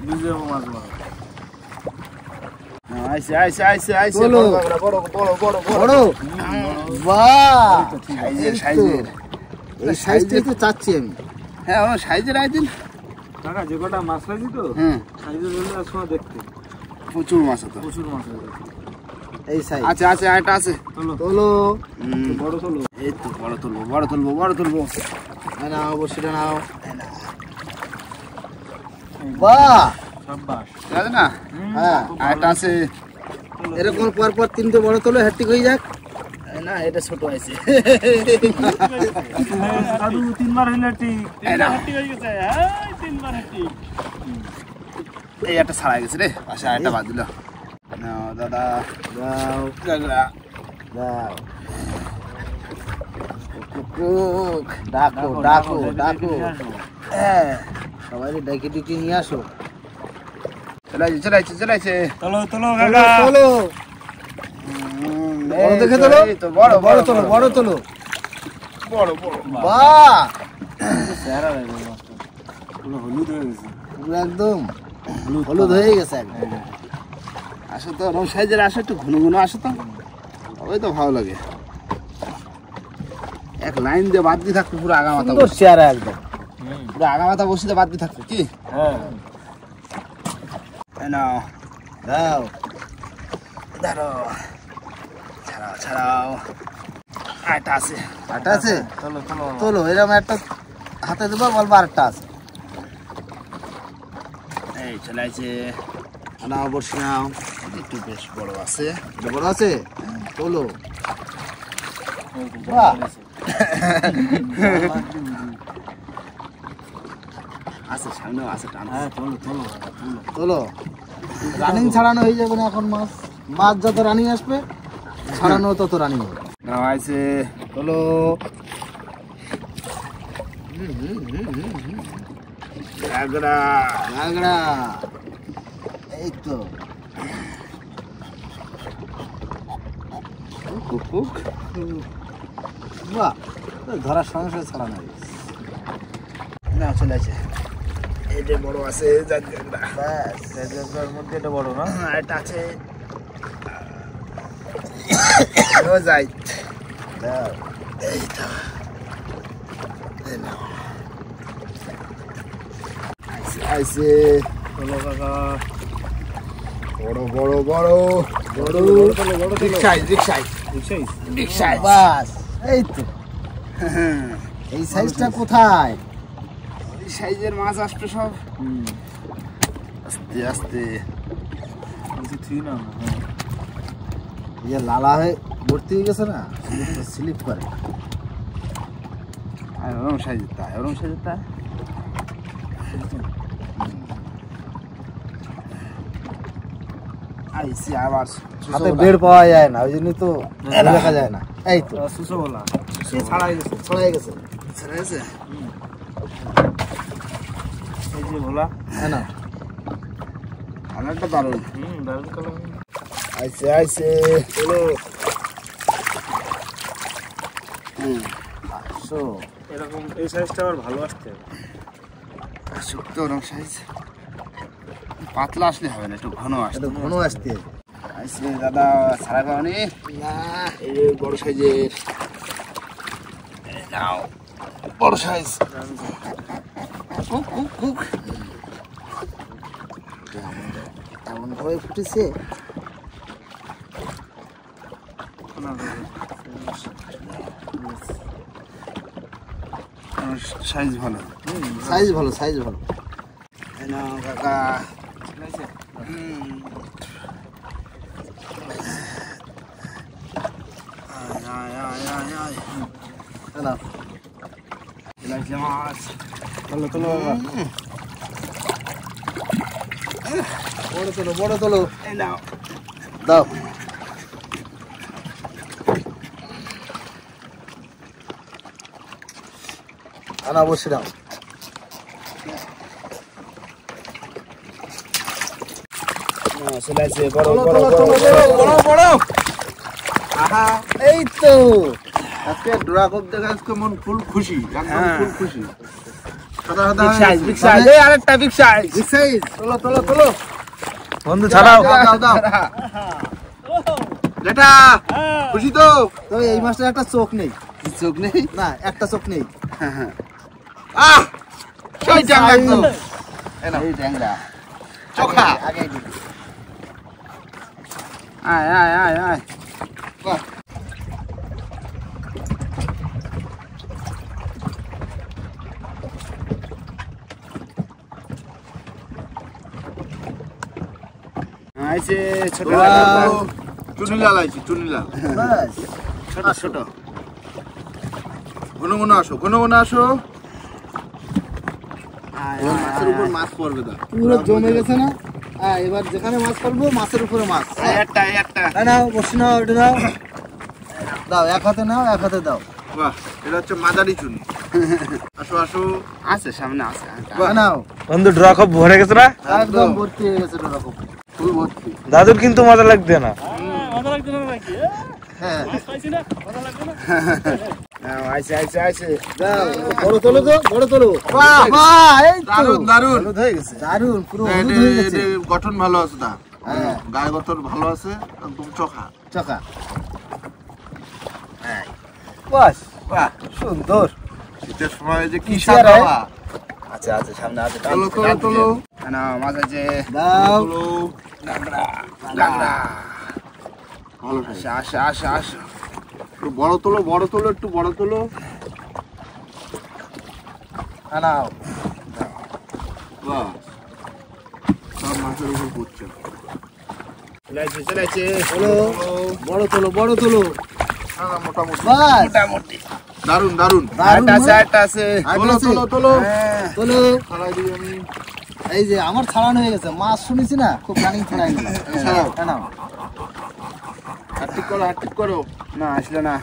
Speaker 3: বুঝে যাবো মাছ বড়।
Speaker 2: আইছে আইছে আইছে আইছে,
Speaker 1: চলো।
Speaker 2: বড় বড় বড় বড়
Speaker 1: বড়, বাহ,
Speaker 2: সাইজের সাইজের।
Speaker 1: এই সাইজটাই তো চাচ্ছি আমি।
Speaker 2: হ্যাঁ আমার সাইজের আইতেন।
Speaker 3: কাকা যে কটা মাছ পাইছি তো
Speaker 2: হুম,
Speaker 3: সাইজের জন্য সময় দেখতে
Speaker 2: প্রচুর মাছ হতো।
Speaker 3: প্রচুর মাছ আছে।
Speaker 1: এই সাইজ।
Speaker 2: আছে আছে একটা আছে।
Speaker 3: চলো
Speaker 1: তোলো,
Speaker 3: বড় চলো।
Speaker 2: এই তো বড় তুলবো বড় তুলবো বড় তুলবো।
Speaker 1: এই নাও বসিটা নাও। বাহ,
Speaker 3: সাব্বাস।
Speaker 2: ঠিক আছে না?
Speaker 1: হ্যাঁ,
Speaker 2: একটা আছে।
Speaker 1: এরকম পর পর তিনটে বড় তোলো, হ্যাট্রিক হয়ে যাক।
Speaker 2: না এটা ছোট আছে।
Speaker 3: দাদু তিনবার হইলে ঠিক।
Speaker 2: এই নাও।
Speaker 3: ঠিক হয়ে গেছে, হ্যাঁ তিনবার ঠিক।
Speaker 2: এই একটা ছাড়া গেছে রে, পাশে একটা বাদ দিল। নাও দাদা,
Speaker 1: দাও
Speaker 2: গাগরা।
Speaker 1: দাও। কুক, ডাকো ডাকো ডাকো। হ্যাঁ, সবাই ডেকে ডেকে নিয়ে আসো।
Speaker 2: চলাইছে চলাইছে চলাইছে।
Speaker 3: চলো চলো
Speaker 1: তোলো,
Speaker 3: কাকা।
Speaker 1: তোলো। বড় দেখে তোলো,
Speaker 2: এই তো বড়
Speaker 1: বড় তোলো, বড় তোলো।
Speaker 2: বড় বড়।
Speaker 1: বাহ,
Speaker 3: চেহারা দেখো মাছটা। পুরো হলুদ হয়ে গেছে।
Speaker 1: পুরো একদম হলুদ হয়ে গেছে একদম।
Speaker 2: আসো তো রং সাইজের, আসো একটু ঘন ঘন আসো তো, ওই তো ভালো লাগে। এক লাইন দিয়ে বাদ দিয়ে থাকতো পুরো আগা মাথা
Speaker 1: সুন্দর
Speaker 2: বসে।
Speaker 1: চেহারা একদম।
Speaker 2: পুরো আগা মাথা বসে বাদ দিয়ে থাকতো কি?
Speaker 3: হ্যাঁ
Speaker 2: এই নাও
Speaker 1: দাও,
Speaker 2: ধরো, ছাড়াও ছাড়াও। আরেকটা আছে।
Speaker 1: আটা আছে,
Speaker 3: চলো চলো।
Speaker 1: তোলো। এরকম একটা হাতে দেবো, বলবো আরেকটা আছে।
Speaker 2: এই চলাইছে।
Speaker 1: নাও বসে নাও।
Speaker 2: একটু বেশ বড় আছে।
Speaker 1: এটা বড় আছে, তোলো। বাহ,
Speaker 2: আছে সামনেও আছে টান।
Speaker 3: হ্যাঁ চলো চলো।
Speaker 1: তোলো। রানিং ছাড়ানো হয়ে যাবে না এখন। মাছ মাছ যত রানিং আসবে, ছাড়ানো তত রানিং হবে।
Speaker 2: নাও আছে।
Speaker 1: তোলো।
Speaker 2: গাগরা।
Speaker 1: গাগড়া, এই তো।
Speaker 2: কুকুক।
Speaker 1: বাহ, ধরার সঙ্গে সঙ্গে ছাড়ানো হয়ে গেছে।
Speaker 2: না চলে আছে। এই যে বড় আছে জাত গাগরা।
Speaker 1: ব্যাস,
Speaker 3: এর মধ্যে এটা বড় না?
Speaker 2: এটা আছে। ও যাই।
Speaker 1: দাও।
Speaker 2: এই তো। এই নাও। আইছে আইছে।
Speaker 3: চলো কাকা।
Speaker 2: বড় বড় বড়
Speaker 1: বড়,
Speaker 2: বিগ সাইজ বিগ সাইজ
Speaker 3: বুঝছিস?
Speaker 2: Big size.
Speaker 1: বাস, এই তো। এই সাইজটা কোথায়?
Speaker 2: এই সাইজের মাছ আসবে সব। আস্তে আস্তে।
Speaker 3: কিছু থুই না।
Speaker 1: এই যে লালা হয়ে ভর্তি হয়ে গেছে না, স্লিপ করে।
Speaker 2: আর ওরম সাইজের তা ওরম সাইজের তা। আইসি আবার
Speaker 1: হাতে বের পাওয়া যায় না, ওই জন্যই তো দেখা যায় না। এই তো
Speaker 3: সুসো বলা। সে ছাড়াই গেছে।
Speaker 1: ছড়াই গেছে।
Speaker 2: ছেড়ে গেছে।
Speaker 3: এই যে ভোলা।
Speaker 1: হ্যাঁ না,
Speaker 2: কালারটা দারুণ।
Speaker 3: দারুণ কালার।
Speaker 2: আইসে আইসে। চলো।
Speaker 1: শো,
Speaker 3: এরকম এই সাইজটা আবার ভালো আসছে।
Speaker 2: শুক্তো ওরম সাইজ। পাতলা আসলে হবে না, একটু ঘন আসলে।
Speaker 1: এটা ঘন আসতে হবে।
Speaker 2: আইসে দাদা সারা খাওয়ানি।
Speaker 1: না,
Speaker 2: এই যে বড় সাইজের। নাও বড় সাইজ। Cook cook cook.
Speaker 1: এমন ভাবে ফুটেছে।
Speaker 2: সাইজ ভালো।
Speaker 1: সাইজ ভালো, সাইজ ভালো।
Speaker 2: এই নাও কাকা। আয় আয় আয় আয়।
Speaker 1: হ্যাঁ না,
Speaker 2: চলাইছে মাছ।
Speaker 1: চলো চলো। বড় তোলো
Speaker 2: এই নাও
Speaker 1: দাও আনা বসে দাও
Speaker 2: চলে আসে বড়
Speaker 1: বড় আহা এই তো আজকে ড্রাগন দেখে আজকে মন ফুল খুশি একদম ফুল খুশি সাদা সাদা
Speaker 2: বিগ সাইজ এই আরেকটা বিগ সাইজ
Speaker 1: তোলো
Speaker 3: বন্ধু ছাড়াও
Speaker 1: দাও যেটা খুশি তো তবে এই মাছটার একটা চোখ নেই
Speaker 2: চোখ নেই
Speaker 1: না একটা চোখ নেই
Speaker 2: আহ
Speaker 1: সেই জায়গা একদম
Speaker 2: এই ট্যাংরা
Speaker 1: চোখা
Speaker 2: আগে আয় আয় আয় আয়
Speaker 1: বাহ
Speaker 2: আইছে ছোট
Speaker 1: চুনিলাল আইছি চুনিলাল
Speaker 2: ছোট ছোট
Speaker 1: ঘন ঘন আসো মাছের উপর মাছ পড়বে দা পুরো জমে গেছে না হ্যাঁ এবার যেখানে মাছ পড়বো মাছের উপরে মাছ
Speaker 2: একটা
Speaker 1: নাও বসে নাও এটা দাও দাও এক হাতে নাও এক হাতে দাও বাহ এটা হচ্ছে মাদারি চুনি আসো
Speaker 2: আছে সামনে আছে
Speaker 1: নাও
Speaker 3: বন্ধু ড্র খুব ভরে গেছে না
Speaker 1: একদম ভর্তি হয়ে গেছে এরকম ফুল ভর্তি
Speaker 3: দাদুর কিন্তু মজা লাগবে না
Speaker 1: হ্যাঁ
Speaker 2: আইছে
Speaker 1: দাও বড় তোলো তো বড় তোলো বাহ বাহ এই তো দারুন হয়ে গেছে দারুন পুরো হলুদ হয়ে গেছে
Speaker 2: গঠন ভালো আছে দা
Speaker 1: হ্যাঁ
Speaker 2: গায়ে গঠন ভালো আছে একদম চোখা
Speaker 1: চকা বাস বাহ সুন্দর
Speaker 2: শীতের সময় যে কি
Speaker 1: কিসের রে?
Speaker 2: আচ্ছা আচ্ছা সামনে আছে
Speaker 1: তোলো
Speaker 2: না মাছ আছে
Speaker 1: দাও
Speaker 2: গাংরা
Speaker 1: ভালো
Speaker 2: আসে
Speaker 1: একটু বড় তোলো একটু বড় তোলো নাও বাহ সব মাছের উপর পড়ছে
Speaker 2: চলেছে
Speaker 1: বড় তোলো মোটামুটি বাস
Speaker 2: মোটামুটি
Speaker 1: দারুন
Speaker 2: একটা আছে
Speaker 1: তোলো ছাড়াই দিই আমি এই যে আমার ছাড়ানো হয়ে গেছে মাছ শুনেছি না খুব রানিং ছাড়াই নিলাম নাও হাট করো
Speaker 2: না আসলে না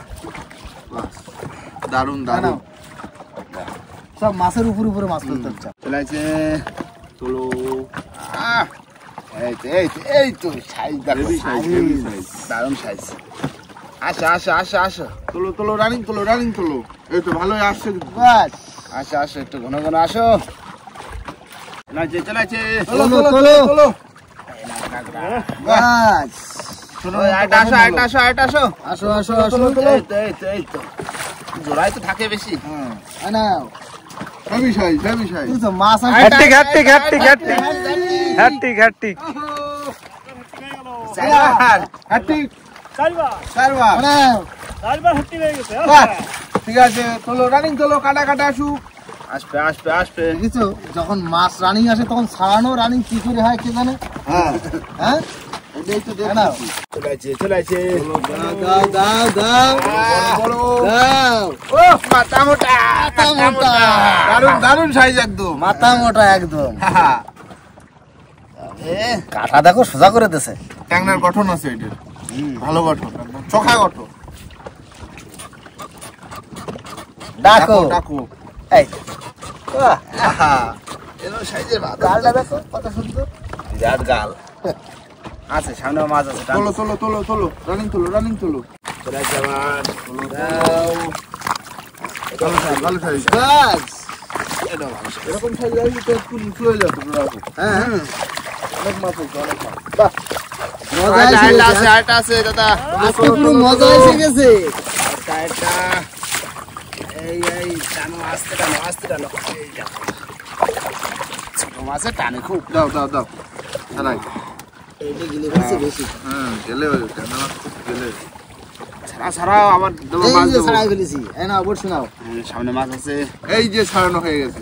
Speaker 1: দারুন সব মাছের উপরে মাছ ফেলতে হচ্ছে
Speaker 2: চলেছে
Speaker 1: তোলো
Speaker 2: এই তো সাইজ
Speaker 1: Heavy size.
Speaker 2: দারুণ সাইজ আসো
Speaker 1: তোলো রানিং তোলো এই তো ভালোই আসছে
Speaker 2: বাস আসো একটু ঘন আসো চলেছে
Speaker 1: তোলো বাস আসো
Speaker 2: এই তো জোড়াই তো থাকে বেশি
Speaker 1: নাও হেভি সাইজ তুই তো মাছ
Speaker 3: হ্যাট্রিক
Speaker 1: ঠিক আছে তোলো রানিং তোলো কাটা আসুক
Speaker 2: আসবে
Speaker 1: কিছু যখন মাছ রানিং আসে তখন ছাড়ানো রানিং কি করে হয় কে জানে হ্যাঁ এটাই তো দেখো
Speaker 2: চলেছে
Speaker 1: দাও
Speaker 2: ও মাথা মোটা
Speaker 1: দারুন সাইজ একদম
Speaker 2: মাথা মোটা একদম কাটা দেখো সোজা করে দিছে
Speaker 1: ট্যাংরার গঠন আছে এটার ভালো গঠন চোখা গঠন
Speaker 2: ডাকো
Speaker 1: এই
Speaker 2: সাইজের মাথা
Speaker 1: গালটা দেখো কত সুন্দর
Speaker 2: বিরাট গাল আছে সামনে মাছ আছে
Speaker 1: তোলো রানিং তোলো
Speaker 2: চলেছে আবার
Speaker 1: ভালো সাইজ এরকম সাইজ আসলে তো একটু নিচু হয়ে যাবে হ্যাঁ অনেক মাছ হচ্ছে অনেক মাছ বাহ
Speaker 2: আরেকটা আছে দাদা
Speaker 1: আজকে পুরো মজা এসে গেছে
Speaker 2: এটা এই টানো আস্তে টানো এই দেখো ছোট মাছের টানে খুব
Speaker 1: দাও ছাড়াই
Speaker 2: এইটা গিলে ফেলছে বেশি
Speaker 1: গেলে গেলে
Speaker 2: ছাড়াও আবার দেবো মাছ দেবো
Speaker 1: ছাড়াই ফেলেছি এই না বসে নাও
Speaker 2: সামনে মাছ আছে
Speaker 1: এই যে ছাড়ানো হয়ে গেছে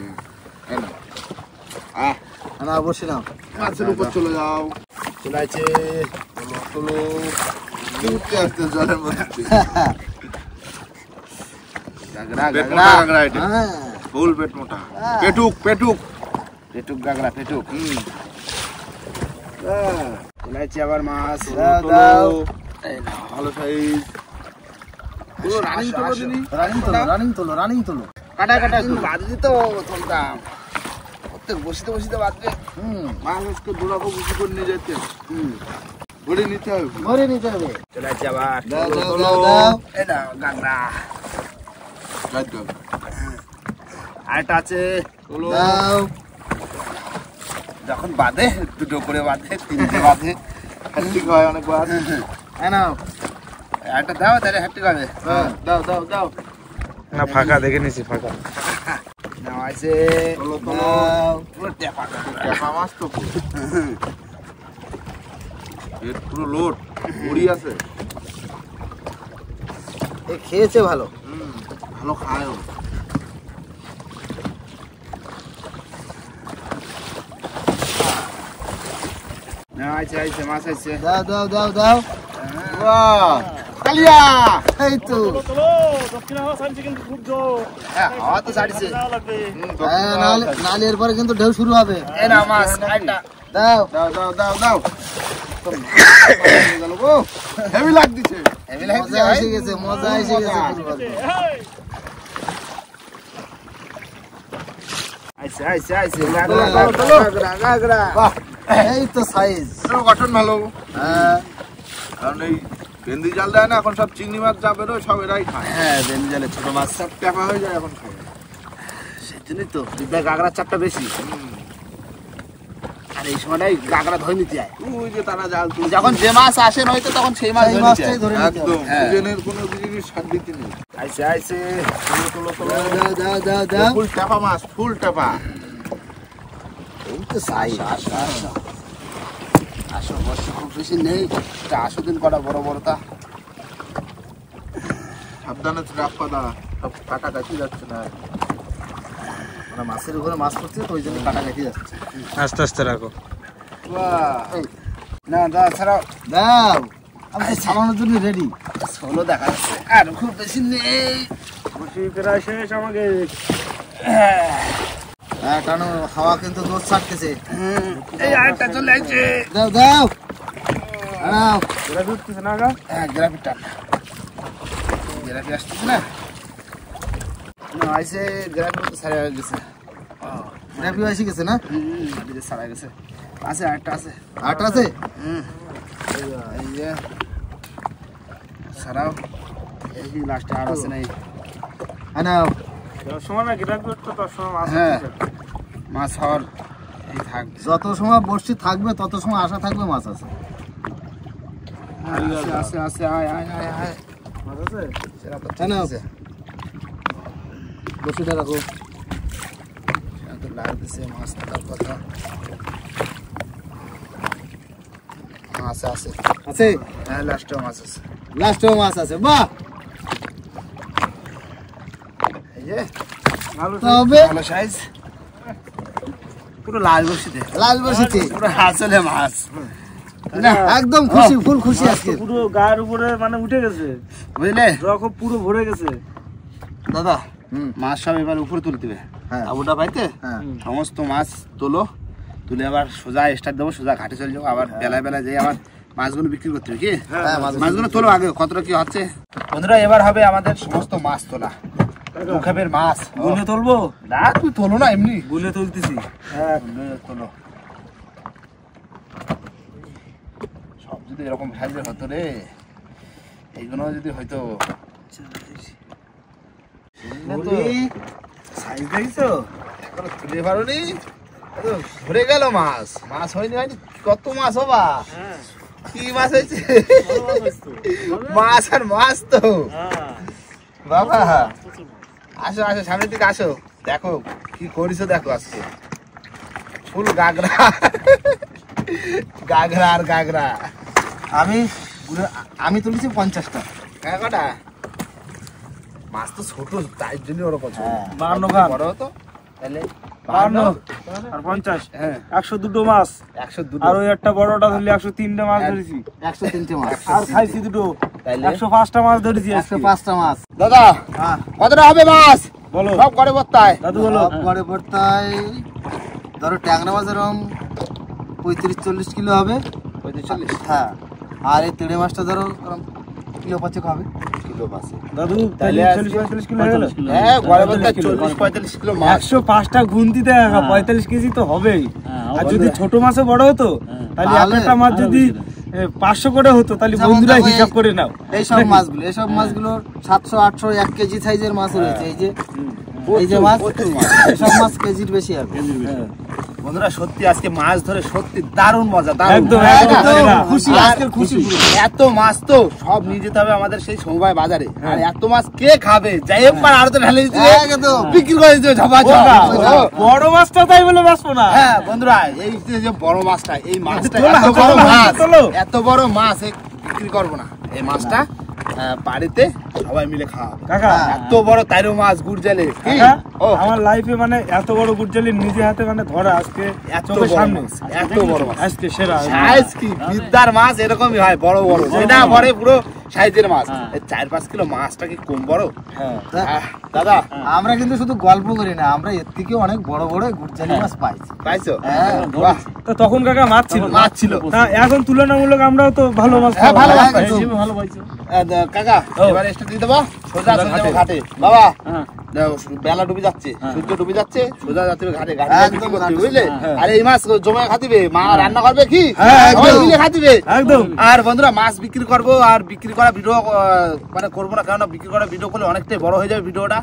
Speaker 1: না বসে নাও মাছের উপর চলে যাও
Speaker 2: চলে আছে
Speaker 1: তোলো উঠতে আসতে জলের মধ্যে ফুল পেট মোটা পেটুক
Speaker 2: পেটুক গাগরা পেটুক চলে যাচ্ছে আবার মাছ।
Speaker 1: দাও দাও
Speaker 2: ভালো সাইজ।
Speaker 1: রানিং তোলো দিনি
Speaker 2: রানিং তোলো কাটা কাটা একটু বাঁধবি তো তুলতাম প্রত্যেক বসিতে বসিতে বাঁধবে।
Speaker 1: মাছ আজকে দোড়া খুব উঁচু করে নিয়ে যেতে ধরে নিতে হবে
Speaker 2: চলে যাচ্ছে আবার।
Speaker 1: দাও দাও দাও দাও
Speaker 2: এই দাও গাগরা
Speaker 1: দাও
Speaker 2: আরেকটা আছে।
Speaker 1: দাও
Speaker 2: যখন বাঁধে দুটো করে বাঁধে তিনটে বাঁধে
Speaker 1: হ্যাট্রিক হয় অনেকবার
Speaker 2: হ্যাঁ না একটা দাও তাহলে হ্যাট্রিক হবে।
Speaker 1: দাও দাও দাও
Speaker 3: না ফাঁকা দেখে নিছি ফাঁকা।
Speaker 2: নাও আছে
Speaker 1: তোলো তোলো
Speaker 2: পুরো টেপা
Speaker 1: ক্যাপা মাছ তো এর পুরো লোড মুড়ি আছে
Speaker 2: খেয়েছে ভালো।
Speaker 1: ভালো খায় ও।
Speaker 2: নাও আছে মাছ আছে।
Speaker 1: দাও দাও দাও দাও বাহ কালিয়া এই তো
Speaker 2: হ্যাঁ হাওয়া তো ছাড়ছে।
Speaker 1: নালে এরপরে কিন্তু ঢেউ শুরু হবে।
Speaker 2: এই না মাছ আরেকটা
Speaker 1: দাও দাও দাও দাও দাও হেভি লাগতেছে
Speaker 2: মজা এসে গেছে
Speaker 1: মজা এসে গেছে
Speaker 2: আইছে
Speaker 1: গাগরা এই তো সাইজ গঠন ভালো। কারণ এই ভেন্দি জাল দেয় না এখন সব চিংড়ি মাছ যা বেরোয় সব এরাই খায়।
Speaker 2: হ্যাঁ বেন জালে ছোট মাছ
Speaker 1: সব ট্যাপা হয়ে যায় এখন খাবে
Speaker 2: সেই জন্যই তো গাগরার চাপটা বেশি। আর এই সময়টাই গাগরা ধরে নিতে যায়।
Speaker 1: ওই যে তারা জাল তুলে
Speaker 2: যখন যে মাছ আসে নয়তো তখন সেই মাছ ধরে নিতে
Speaker 1: একদম
Speaker 2: হ্যাঁ।
Speaker 1: দুজনের কোনো জিনিস সার দিতে নেই।
Speaker 2: আইছে
Speaker 1: তোলো তোলো দাও দাও দাও দাও ফুল ট্যাপা মাছ ফুল ট্যাপা
Speaker 2: এই তো সাইজ আসো বর্ষা খুব বেশি নেই আসো দিন কটা বড় বড়টা।
Speaker 1: সাবধানে রাখবা দাঁড়া সব কাটা কাটি যাচ্ছে না
Speaker 2: মানে মাছের উপরে মাছ করছে তো ওই জন্য কাটা কেটে যাচ্ছে।
Speaker 3: আস্তে আস্তে রাখো।
Speaker 2: না দা ছাড়াও
Speaker 1: দাও আমি সামানোর জন্য রেডি
Speaker 2: ষোলো দেখা যাচ্ছে আর খুব বেশি নেই।
Speaker 3: প্রায় শেষ আমাকে।
Speaker 1: হ্যাঁ কারণ হাওয়া কিন্তু দোষ ছাড়তেছে।
Speaker 2: এই আরেকটা চলে আসছে।
Speaker 1: দাও দাও দাও
Speaker 3: এরা ঘুরতেছে না গা।
Speaker 2: হ্যাঁ গ্রাফি টান গ্রাফি আসতেছে না আইসে গ্রাফি তো সারা হয়ে গেছে।
Speaker 1: গ্রাফি এসে গেছে না
Speaker 2: সারা গেছে আছে আরেকটা আছে
Speaker 1: আট আছে
Speaker 2: এই যে সারাও এই লাস্টে আর আছে নাই।
Speaker 1: হ্যাঁ নাও
Speaker 3: যত সময় না গিরাক করতো তত সময় মাছ
Speaker 2: হ্যাঁ
Speaker 3: হচ্ছে।
Speaker 2: মাছ হওয়ার এই থাক
Speaker 1: যত সময় বর্ষি থাকবে তত সময় আশা থাকবে মাছ আছে।
Speaker 2: আছে আছে আয় আয় আয় আয়
Speaker 3: মাছ আছে?
Speaker 2: সেটা তো
Speaker 1: হ্যাঁ নাও
Speaker 2: আছে
Speaker 1: বর্ষিটা রাখো
Speaker 2: সেটা তো লাগতেছে মাছ থাকার কথা। আছে আছে
Speaker 1: আছে
Speaker 2: হ্যাঁ লাস্টেও মাছ আছে।
Speaker 1: লাস্টেও মাছ আছে বাহ
Speaker 2: এই যে
Speaker 3: ভালো
Speaker 1: তবে
Speaker 2: ভালো সাইজ পুরো লাল বসিতে
Speaker 1: লাল বর্ষিতে
Speaker 2: পুরো আসলে মাছ
Speaker 1: না একদম খুশি ফুল খুশি আজকে
Speaker 3: পুরো গায়ের উপরে মানে উঠে গেছে,
Speaker 2: বুঝলে
Speaker 3: রকম পুরো ভরে গেছে।
Speaker 2: দাদা
Speaker 1: হুম
Speaker 2: মাছ সব এবার উপরে তুলতে হবে
Speaker 1: হ্যাঁ
Speaker 2: আবুটা পাইতে
Speaker 1: হ্যাঁ
Speaker 2: সমস্ত মাছ তোলো তুলে আবার সোজা স্টার্ট দেবো সোজা ঘাটে চলে যাবো আবার বেলায় বেলায় যাই আবার মাছগুলো বিক্রি করতে হবে কি
Speaker 1: হ্যাঁ
Speaker 2: মাছগুলো তোলো আগে কতটা কি হচ্ছে বন্ধুরা এবার হবে আমাদের সমস্ত মাছ তোলা মুখের মাছ
Speaker 3: গুনে তুলবো
Speaker 2: না তুই তোলো না এমনি
Speaker 3: গুনে তুলতেছি।
Speaker 2: হ্যাঁ তোলো সব যদি এরকম সাইজের হতো রে এইগুলো যদি হয়তো
Speaker 3: সাইজ দেখছো?
Speaker 2: এখনো তুলে পারোনি ঘুরে গেল মাছ মাছ হয়নি হয়নি কত মাছ হবা কি মাছ হয়েছে মাছ আর মাছ তো বাবা আসো আসো সামনের দিকে আসো দেখো কি করিস দেখো আজকে ফুল গাগরা গাগরা আর গাগরা
Speaker 1: আমি তুলেছি 50টা
Speaker 2: হ্যাঁ কটা মাছ তো ছোট তাই জন্য ওরা পছন্দ
Speaker 3: 52 গ্রাম।
Speaker 2: বড় হতো তাহলে
Speaker 3: 52 আর 50
Speaker 2: হ্যাঁ
Speaker 3: 102 মাছ
Speaker 2: 102
Speaker 3: আর ওই একটা বড়টা ধরলে 103টা মাছ ধরেছি
Speaker 1: 103টে মাছ
Speaker 3: আর খাইছি দুটো
Speaker 2: তাইলে
Speaker 3: 105টা মাছ ধরেছি আজকে।
Speaker 1: 105টা মাছ
Speaker 2: দাদা
Speaker 1: হ্যাঁ
Speaker 2: কতটা হবে মাছ
Speaker 3: বলো
Speaker 2: সব করে বর্তায়
Speaker 3: দাদু বলো।
Speaker 1: সব ঘরে পড়তাই ধরো ট্যাংরা মাছ এরকম 35-40 কিলো হবে।
Speaker 2: 35-40?
Speaker 1: হ্যাঁ, আর এই তেড়ে মাছটা ধরো কিলো 5 হবে।
Speaker 2: কিলো পাশে
Speaker 3: দাদু
Speaker 2: তাহলে
Speaker 3: 40-45 কিলো হয়ে গেল।
Speaker 2: হ্যাঁ, ঘরে বলতে 40-45 কিলো মাছ।
Speaker 3: 105টা গুনতিতে 45 কেজি তো হবেই। আর যদি ছোট মাছও বড় হতো তাহলে একটা মাছ যদি 500 করে হতো তাহলে বন্ধুরা হিসাব করে নাও।
Speaker 1: এইসব মাছগুলো 700-800 1 কেজি সাইজের মাছ রয়েছে। এই যে মাছ, এসব মাছ কেজির বেশি হবে।
Speaker 2: বন্ধুরা সত্যি আজকে মাছ ধরে সত্যি দারুণ মজা,
Speaker 3: একদম
Speaker 2: খুশি, আজকের খুশি। এত মাছ তো সব নিয়ে যেতে হবে আমাদের সেই সমবায় বাজারে। আর এত মাছ কে খাবে? যাই হোক আরো তো ঢালে দিতে বিক্রি করে দিতে
Speaker 3: বড় মাছটা তাই বলে বাঁচবো না।
Speaker 2: হ্যাঁ বন্ধুরা, এই যে বড় মাছটা, এই মাছটা এত বড় মাছ বিক্রি করবো না। এই মাছটা বাড়িতে সবাই মিলে খাওয়া
Speaker 3: কাকা।
Speaker 2: এত বড় তাইরো মাছ গুড় জালে
Speaker 3: আমার লাইফে মানে এত বড় গুড়জালি নিজে হাতে মানে ধরা আজকে চোখের সামনে।
Speaker 2: এত বড় মাছ
Speaker 3: আজকে সেরা
Speaker 2: সাইজ কি বিদ্যার মাছ এরকমই হয়, বড় বড় সেটা পরে পুরো সাইজের মাছ। 4-5 কিলো মাছটা কি কম বড়? দাদা
Speaker 1: আমরা কিন্তু শুধু গল্প করি না, আমরা এর থেকে অনেক বড় বড় গুড়জালি মাছ
Speaker 2: পাইছো?
Speaker 3: তো তখন কাকা মাছ ছিল না, এখন তুলনামূলক আমরাও তো ভালো মাছ
Speaker 2: ভালো পাইছো কাকা। এবার এসে দিয়ে দেবো, সোজা চলে যাবো ঘাটে। বাবা বেলা ডুবে যাচ্ছে, সূর্য ডুবে যাচ্ছে, সোজা যাচ্ছে ঘাটে। বুঝলে? আর এই মাছ জমা খাতিবে, মা রান্না করবে কি খাতিবে
Speaker 3: একদম।
Speaker 2: আর বন্ধুরা মাছ বিক্রি করবো, আর বিক্রি করা ভিডিও মানে করবো না, কারণ বিক্রি করা ভিডিও করলে অনেকটাই বড় হয়ে যাবে। ভিডিওটা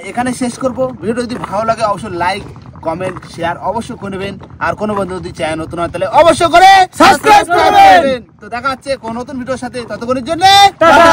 Speaker 2: এখানে শেষ করবো। ভিডিওটা যদি ভালো লাগে অবশ্যই লাইক, কমেন্ট, শেয়ার অবশ্যই করে নেবেন। আর কোনো বন্ধু যদি চ্যানেল নতুন হয় তাহলে অবশ্যই করে সাবস্ক্রাইব করবেন। তো দেখা হচ্ছে কোন নতুন ভিডিওর সাথে, ততক্ষণের জন্য টাটা।